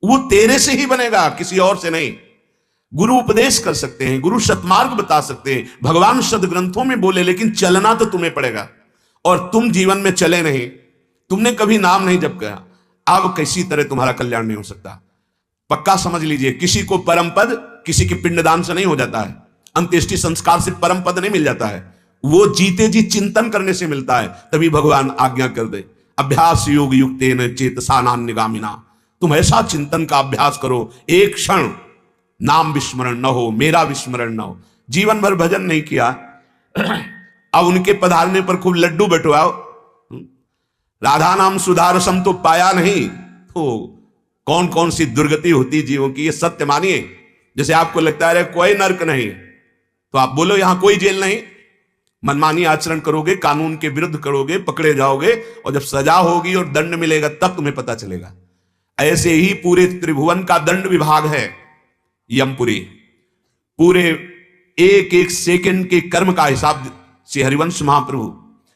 वो तेरे से ही बनेगा, किसी और से नहीं। गुरु उपदेश कर सकते हैं, गुरु सतमार्ग बता सकते हैं, भगवान सदग्रंथों में बोले, लेकिन चलना तो तुम्हें पड़ेगा। और तुम जीवन में चले नहीं, तुमने कभी नाम नहीं जप किया, अब किसी तरह तुम्हारा कल्याण नहीं हो सकता। पक्का समझ लीजिए, किसी को परम पद किसी के पिंडदान से नहीं हो जाता है, अंत्येष्टि संस्कार से परम पद नहीं मिल जाता है, वो जीते जी चिंतन करने से मिलता है। तभी भगवान आज्ञा कर दे, अभ्यास योग युक्तेन चेतसानान निगामिना। तुम ऐसा चिंतन का अभ्यास करो, एक क्षण नाम विस्मरण न हो, मेरा विस्मरण न हो। जीवन भर भजन नहीं किया, अब उनके पधारने पर खूब लड्डू बटवाओ, राधा नाम सुधारसम तो पाया नहीं, तो कौन कौन सी दुर्गति होती जीवों की, ये सत्य मानिए। जैसे आपको लगता है कोई नर्क नहीं, तो आप बोलो यहां कोई जेल नहीं। मनमानी आचरण करोगे, कानून के विरुद्ध करोगे, पकड़े जाओगे, और जब सजा होगी और दंड मिलेगा तब तुम्हें पता चलेगा। ऐसे ही पूरे त्रिभुवन का दंड विभाग है यमपुरी, पूरे एक एक सेकंड के कर्म का हिसाब श्री हरिवंश महाप्रभु,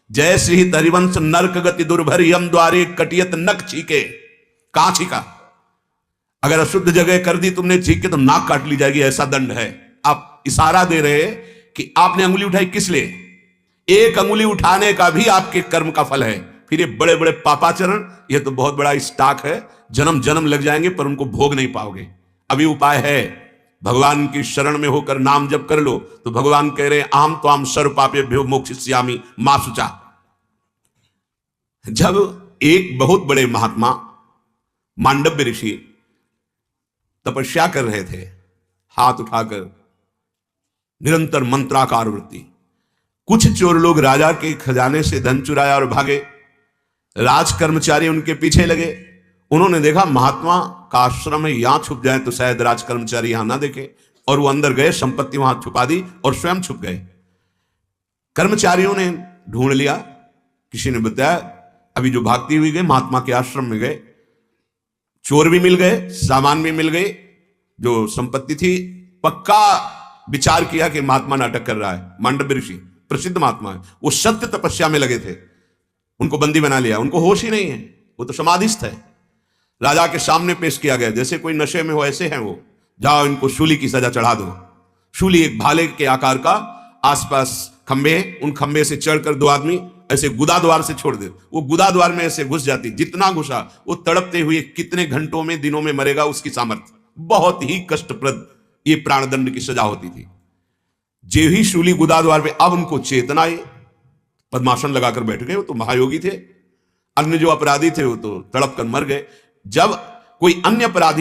जय श्री हरिवंश नरक गति दुर्भर यम द्वारे कटियत नक छीके। कहां छीका? अगर अशुद्ध जगह कर दी तुमने छीके तो नाक काट ली जाएगी, ऐसा दंड है। आप इशारा दे रहे कि आपने अंगुली उठाई किस लिए? एक अंगुली उठाने का भी आपके कर्म का फल है। फिर ये बड़े बड़े पापाचरण, ये तो बहुत बड़ा स्टॉक है, जन्म जन्म लग जाएंगे पर उनको भोग नहीं पाओगे। अभी उपाय है, भगवान की शरण में होकर नाम जप कर लो। तो भगवान कह रहे हैं आम तो आम सर्व पापेभ्यो मोक्षयिष्यामि मा शुचा। जब एक बहुत बड़े महात्मा मांडव्य ऋषि तपस्या कर रहे थे, हाथ उठाकर निरंतर मंत्राकार वृत्ति, कुछ चोर लोग राजा के खजाने से धन चुराया और भागे। राज कर्मचारी उनके पीछे लगे। उन्होंने देखा महात्मा का आश्रम है, यहां छुप जाए तो शायद राज कर्मचारी यहां ना देखे, और वो अंदर गए, संपत्ति वहां छुपा दी और स्वयं छुप गए। कर्मचारियों ने ढूंढ लिया, किसी ने बताया, अभी जो भागती हुई गए महात्मा के आश्रम में गए, चोर भी मिल गए, सामान भी मिल गए, जो संपत्ति थी। पक्का विचार किया कि महात्मा नाटक कर रहा है। मांडव्य ऋषि प्रसिद्ध महात्मा है, वो सत्य तपस्या में लगे थे, उनको बंदी बना लिया। उनको होश ही नहीं है, वो तो समाधिस्थ है। राजा के सामने पेश किया गया, जैसे कोई नशे में हो ऐसे हैं वो। जाओ इनको शूली की सजा चढ़ा दो। शूली एक भाले के आकार का, आसपास खंबे, उन खंबे से चढ़कर दो आदमी ऐसे गुदा द्वार से छोड़ दे। वो गुदा द्वार में ऐसे घुस जाती, जितना घुसा वो तड़पते हुए कितने घंटों में दिनों में मरेगा उसकी सामर्थ्य। बहुत ही कष्टप्रद ये प्राणदंड की सजा होती थी। जे ही शूली गुदा द्वार पे, अब उनको चेतना आई, पद्मासन लगाकर बैठ गए। वो तो महायोगी थे। अन्य जो अपराधी थे वो तो तड़प कर मर गए। जब कोई अन्य अपराधी